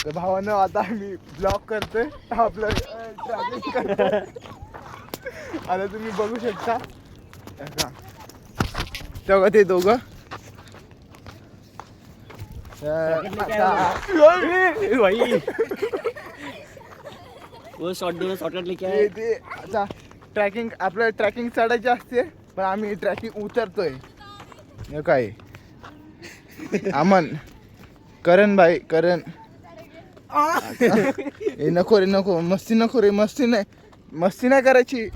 तर भावानं आता आम्ही ब्लॉग करतोय आपलं ट्रॅव्हलिंग करतोय. आता तुम्ही बघू शकता का तेव्हा ते दोघं ते आता ट्रॅकिंग आपल्याला ट्रॅकिंग चढायची असते पण आम्ही ट्रॅकिंग उतरतोय. काय अमन करण भाई करण ए नको रे नको मस्ती नको रे मस्ती नाही करायची.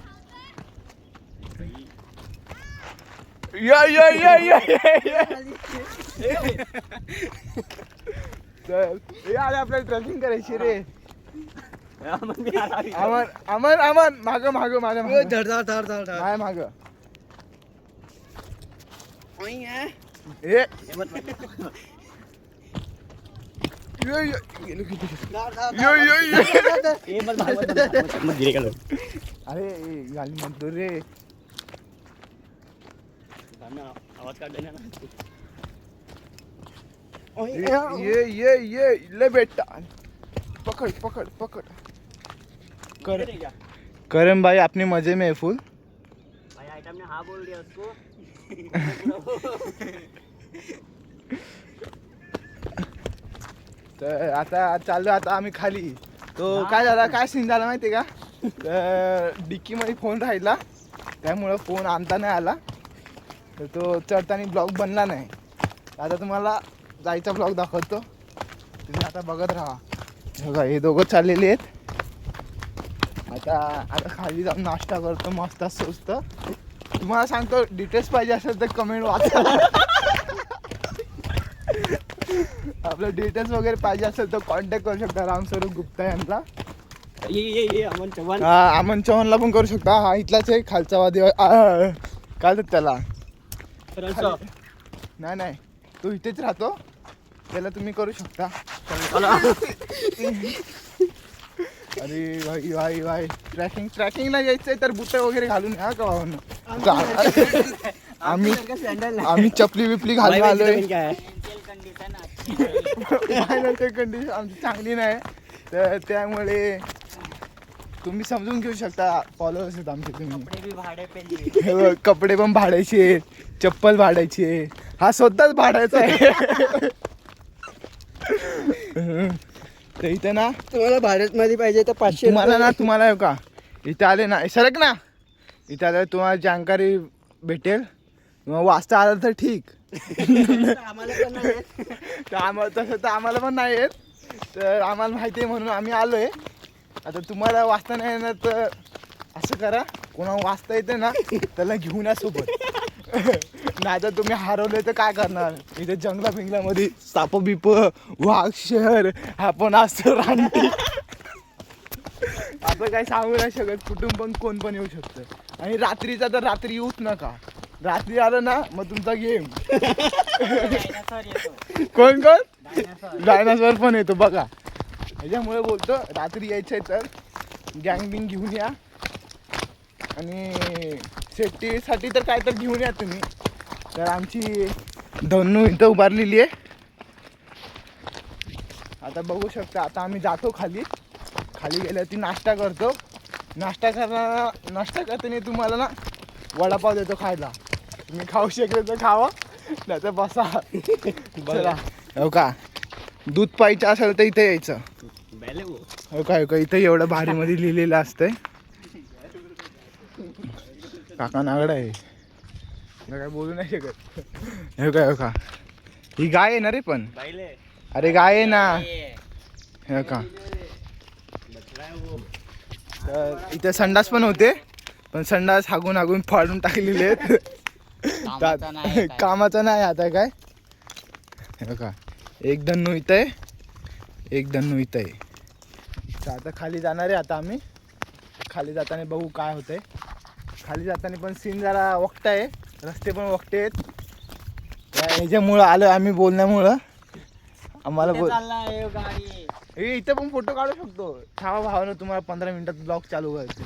या या या या अरे आपल्याला ट्रॅकिंग करायची रे. अमन अमन अमन माग माग माझ्या माग माग अरे गाली म्हणतो रे आवाज काढला ये ले बेटा पकड़ पकड़ पकड़ करण भाई अपने मजे में है फुल. भाई आइटम ने हाँ बोल दिया उसको. तर आता चाललो आता आम्ही खाली. तो काय झाला काय सीन झाला माहिती का डिक्की मध्ये फोन राहिला त्यामुळं फोन आणता नाही आला तर तो चढताना ब्लॉग बनला नाही. आता तुम्हाला जायचा ब्लॉग दाखवतो तुम्ही आता बघत राहा. बघा हे दोघं चाललेले आहेत. आता खाली जाऊन नाश्ता करतो मस्त स्वस्त. तुम्हाला सांगतो डिटेल्स पाहिजे असेल तर कमेंट वाचा. आपलं डिटेल्स वगैरे पाहिजे असेल तर कॉन्टॅक्ट करू शकता रामस्वरूप गुप्ता यांना. अमन चव्हाण. अमन चव्हाणला पण करू शकता. हा इथलाच आहे खालचा वादी काय त्याला नाही तो इथेच राहतो त्याला तुम्ही करू शकता. अरे भाई भाई भाई ट्रॅकिंगला यायचंय तर बुटे वगैरे घालून या का भावानं. आम्ही चपली बिपली घालून आलोय. फायनान्शियल कंडिशन आमची चांगली नाही तर त्यामुळे तुम्ही समजून घेऊ शकता. फॉलोअर्स आहेत आमचे तुम्ही. कपडे पण भाडायचे चप्पल भाडायची हा स्वतःच भाडायचा आहे. तर इथे ना तुम्हाला भारतमध्ये पाहिजे तर 500 तुम्हाला ना तुम्हाला का इथे आले ना सरक ना इथे आले तुम्हाला जानकारी भेटेल. वाचता आलं तर ठीक. तसं तर आम्हाला पण नाही येत तर आम्हाला माहिती आहे म्हणून आम्ही आलोय. आता तुम्हाला वाचता नाही येणार तर असं करा कोणाला वाचता येते ना त्याला घेऊन या सोबत. नाही तर तुम्ही हरवले तर काय करणार. इथे जंगला बिंगलामध्ये साप बिप वाघ शहर आपण असतो रानटी. आपण काही सांगू नाही शकत कुठून पण कोण पण येऊ शकतं. आणि रात्रीचा तर रात्री येऊच नका. रात्री आलं ना मग तुमचा गेम. कोण डायनासोर पण येतो बघा. ह्याच्यामुळे बोलतो रात्री यायचंय तर गँग बिंग घेऊन या आणि सेफ्टीसाठी तर काय तर घेऊन या तुम्ही. तर आमची धन्नू इथं उभारलेली आहे. आता बघू शकता आता आम्ही जातो खाली गेल्या ती नाश्ता करतो. नाश्ता करताना तुम्हाला ना वडापाव देतो खायला. तुम्ही खाऊ शकले तर खावा नाही तर बसा. चला हो का दूध पाहिजे असेल तर इथे यायचं. हो का इथे एवढं भारीमध्ये लिहिलेलं असतंय. काका नागडा आहे काय बोलू नाही शकत. हो का ही गाय आहे ना रे पण अरे गाय आहे ना. हो का तर इथे संडास पण होते पण संडास हागून फाडून टाकलेले आहेत. कामाचा नाही आता काय. हो का एक धन्नू इथं आहे एक धन्नू इथं आहे. तर आता खाली जाणार आहे. आता आम्ही खाली जाताना बघू काय होतंय. खाली जाताना पण सीन जरा वक्ता आहे रस्ते पण वक्ते आहेत. ह्याच्यामुळं आलं आम्ही बोलण्यामुळं आम्हाला इथं पण फोटो काढू शकतो. थांबा भावानं तुम्हाला 15 मिनिटात ब्लॉग चालू करायचं.